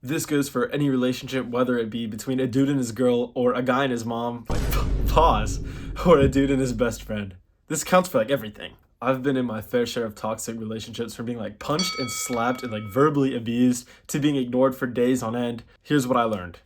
This goes for any relationship, whether it be between a dude and his girl, or a guy and his mom, like, pause, or a dude and his best friend. This counts for like everything. I've been in my fair share of toxic relationships, from being like punched and slapped and like verbally abused to being ignored for days on end. Here's what I learned.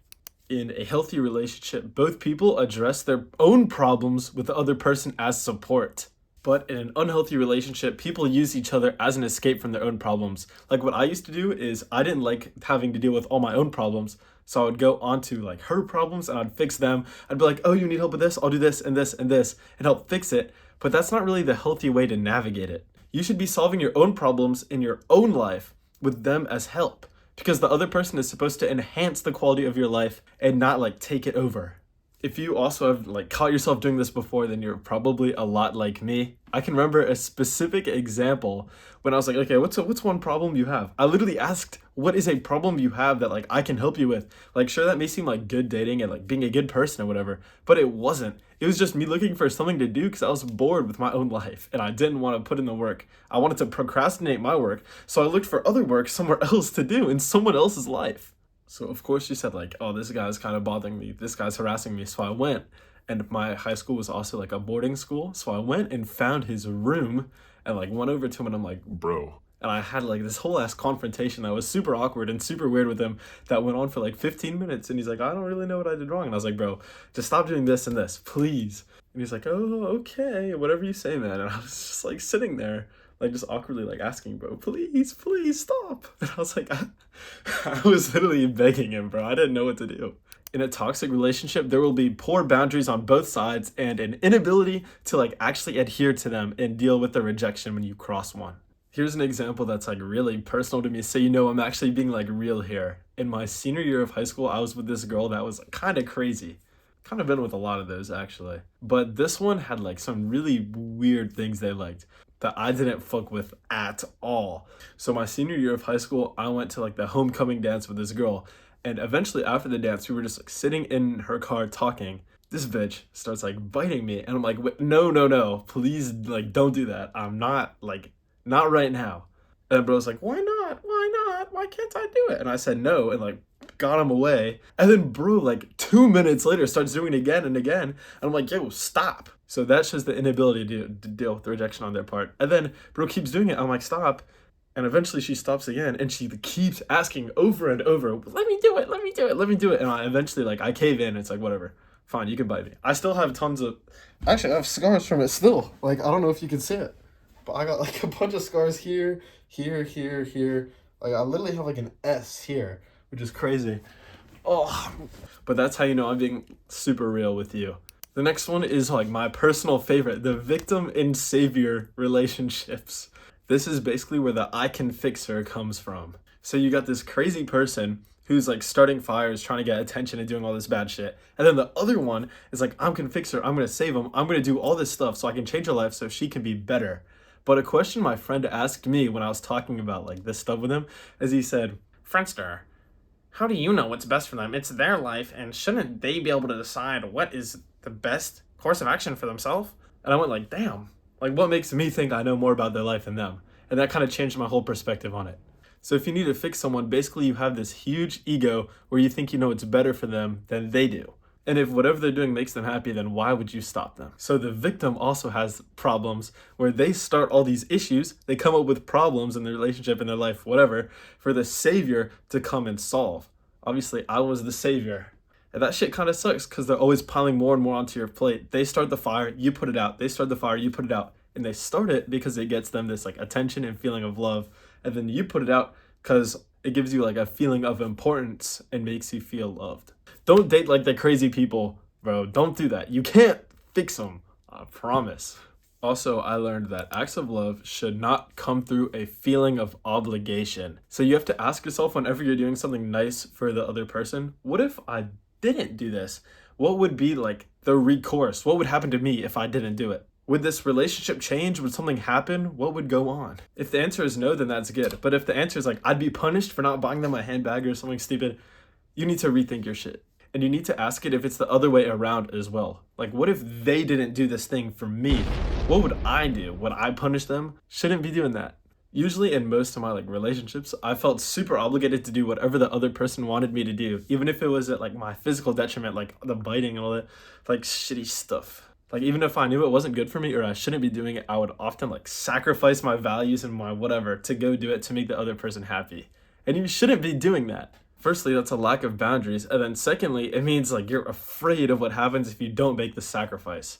In a healthy relationship, both people address their own problems with the other person as support. But in an unhealthy relationship, people use each other as an escape from their own problems. Like, what I used to do is I didn't like having to deal with all my own problems. So I would go onto like her problems and I'd fix them. I'd be like, oh, you need help with this? I'll do this and this and this and help fix it. But that's not really the healthy way to navigate it. You should be solving your own problems in your own life with them as help, because the other person is supposed to enhance the quality of your life and not like take it over. If you also have like caught yourself doing this before, then you're probably a lot like me. I can remember a specific example when I was like, okay, what's one problem you have? I literally asked, what is a problem you have that like I can help you with? Like, sure, that may seem like good dating and like being a good person or whatever, but it wasn't. It was just me looking for something to do because I was bored with my own life and I didn't want to put in the work. I wanted to procrastinate my work, so I looked for other work somewhere else to do in someone else's life. So of course she said like, oh, this guy's kind of bothering me. This guy's harassing me. So I went, and my high school was also like a boarding school. So I went and found his room and like went over to him and I'm like, bro. And I had like this whole ass confrontation that was super awkward and super weird with him that went on for like 15 minutes. And he's like, I don't really know what I did wrong. And I was like, bro, just stop doing this and this, please. And he's like, oh, okay, whatever you say, man. And I was just like sitting there, like just awkwardly like asking, bro, please stop. And I was like, I was literally begging him, bro. I didn't know what to do. In a toxic relationship, there will be poor boundaries on both sides and an inability to like actually adhere to them and deal with the rejection when you cross one. Here's an example that's like really personal to me, so you know I'm actually being like real here. In my senior year of high school, I was with this girl that was kind of crazy. Kind of been with a lot of those actually. But this one had like some really weird things they liked that I didn't fuck with at all. So my senior year of high school, I went to like the homecoming dance with this girl. And eventually after the dance, we were just like sitting in her car talking. This bitch starts like biting me. And I'm like, no, please, like, don't do that. I'm not right now. And bro's like, why not? Why can't I do it? And I said no and like got him away. And then bro, like 2 minutes later, starts doing it again and again. And I'm like, yo, stop. So that shows the inability to deal with the rejection on their part. And then bro keeps doing it. I'm like, stop. And eventually she stops again and she keeps asking over and over, let me do it. And I eventually like, I cave in. It's like, whatever, fine, you can bite me. I still have actually I have scars from it still. Like, I don't know if you can see it, but I got like a bunch of scars here. Like, I literally have like an S here, which is crazy. Oh, but that's how you know I'm being super real with you. The next one is like my personal favorite, the victim and savior relationships. This is basically where the I can fix her comes from. So you got this crazy person who's like starting fires, trying to get attention and doing all this bad shit. And then the other one is like, I can fix her. I'm going to save him. I'm going to do all this stuff so I can change her life so she can be better. But a question my friend asked me when I was talking about like this stuff with him is he said, Friendster, how do you know what's best for them? It's their life, and shouldn't they be able to decide what is the best course of action for themselves? And I went like, damn, like what makes me think I know more about their life than them? And that kind of changed my whole perspective on it. So if you need to fix someone, basically you have this huge ego where you think you know what's better for them than they do. And if whatever they're doing makes them happy, then why would you stop them? So the victim also has problems where they start all these issues, they come up with problems in their relationship, in their life, whatever, for the savior to come and solve. Obviously, I was the savior. And that shit kind of sucks because they're always piling more and more onto your plate. They start the fire, you put it out. They start the fire, you put it out. And they start it because it gets them this like attention and feeling of love. And then you put it out because it gives you like a feeling of importance and makes you feel loved. Don't date like the crazy people, bro. Don't do that. You can't fix them. I promise. Also, I learned that acts of love should not come through a feeling of obligation. So you have to ask yourself whenever you're doing something nice for the other person, what if I didn't do this? What would be like the recourse? What would happen to me if I didn't do it? Would this relationship change? Would something happen? What would go on? If the answer is no, then that's good. But if the answer is like, I'd be punished for not buying them a handbag or something stupid, you need to rethink your shit. And you need to ask it if it's the other way around as well. Like, what if they didn't do this thing for me? What would I do? Would I punish them? Shouldn't be doing that. Usually in most of my like relationships, I felt super obligated to do whatever the other person wanted me to do, even if it was at like my physical detriment, like the biting and all that, like shitty stuff. Like even if I knew it wasn't good for me or I shouldn't be doing it, I would often like sacrifice my values and my whatever to go do it to make the other person happy. And you shouldn't be doing that. Firstly, that's a lack of boundaries, and then secondly, it means like you're afraid of what happens if you don't make the sacrifice.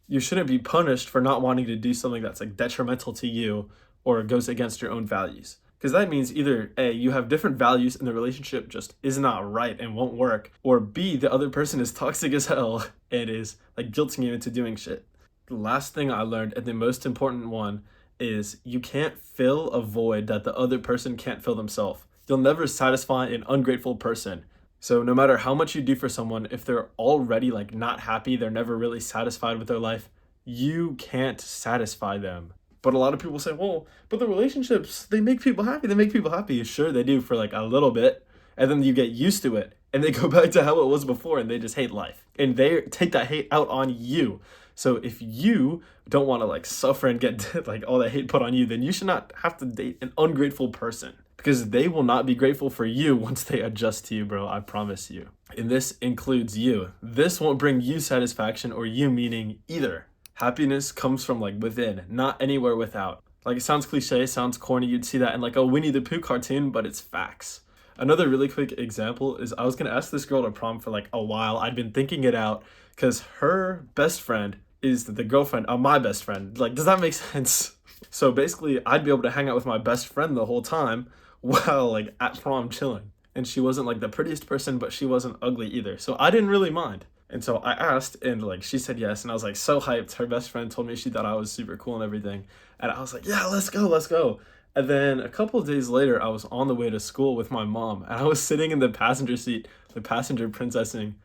You shouldn't be punished for not wanting to do something that's like detrimental to you or goes against your own values. Because that means either A, you have different values and the relationship just is not right and won't work, or B, the other person is toxic as hell and is like guilting you into doing shit. The last thing I learned, and the most important one, is you can't fill a void that the other person can't fill themselves. You'll never satisfy an ungrateful person. So no matter how much you do for someone, if they're already like not happy, they're never really satisfied with their life, you can't satisfy them. But a lot of people say, well, but the relationships, they make people happy. They make people happy. Sure, they do for like a little bit. And then you get used to it. And they go back to how it was before and they just hate life. And they take that hate out on you. So if you don't want to like suffer and get like all that hate put on you, then you should not have to date an ungrateful person. Because they will not be grateful for you once they adjust to you, bro. I promise you. And this includes you. This won't bring you satisfaction or you meaning either. Happiness comes from like within, not anywhere without. Like it sounds cliche, sounds corny. You'd see that in like a Winnie the Pooh cartoon, but it's facts. Another really quick example is I was going to ask this girl to prom for like a while. I'd been thinking it out because her best friend is the girlfriend of my best friend. Like, does that make sense? So basically, I'd be able to hang out with my best friend the whole time while like at prom chilling. And she wasn't like the prettiest person, but she wasn't ugly either. So I didn't really mind. And so I asked and like she said yes. And I was like so hyped. Her best friend told me she thought I was super cool and everything. And I was like, yeah, let's go, let's go. And then a couple of days later, I was on the way to school with my mom. And I was sitting in the passenger seat, the passenger princessing.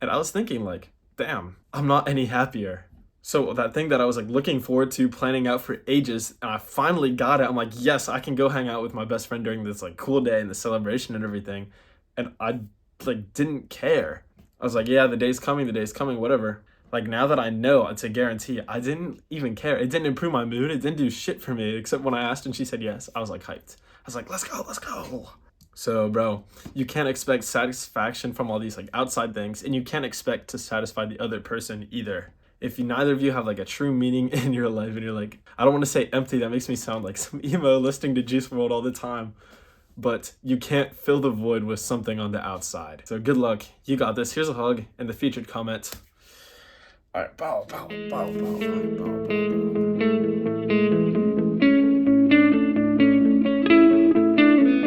And I was thinking like, damn, I'm not any happier. So that thing that I was like looking forward to planning out for ages, and I finally got it. I'm like, yes, I can go hang out with my best friend during this like cool day and the celebration and everything. And I like didn't care. I was like, yeah, the day's coming, whatever. Like now that I know, it's a guarantee. I didn't even care. It didn't improve my mood. It didn't do shit for me, except when I asked and she said yes. I was like hyped. I was like, let's go, let's go. So bro, you can't expect satisfaction from all these like outside things, and you can't expect to satisfy the other person either. If neither of you have like a true meaning in your life and you're like, I don't want to say empty, that makes me sound like some emo listening to Juice WRLD all the time, but you can't fill the void with something on the outside. So good luck, you got this. Here's a hug and the featured comment. All right, bow, bow, bow, bow, bow, bow, bow.